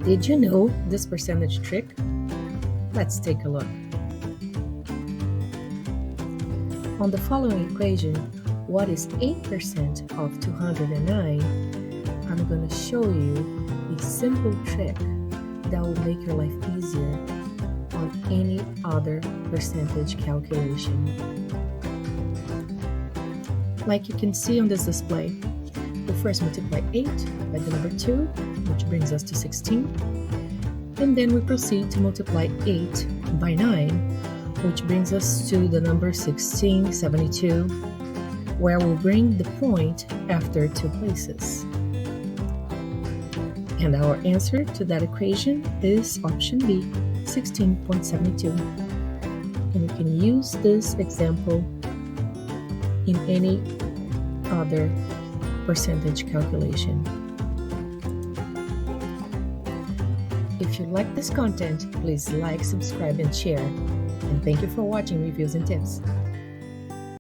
Did you know this percentage trick? Let's take a look. On the following equation, what is 8% of 209? I'm going to show you a simple trick that will make your life easier on any other percentage calculation. Like you can see on this display, we first multiply 8 by the number 2, which brings us to 16. And then we proceed to multiply 8 by 9, which brings us to the number 1672, where we'll bring the point after 2 places. And our answer to that equation is option B, 16.72. And you can use this example in any other percentage calculation. If you like this content, please like, subscribe, and share. And thank you for watching Reviews and Tips.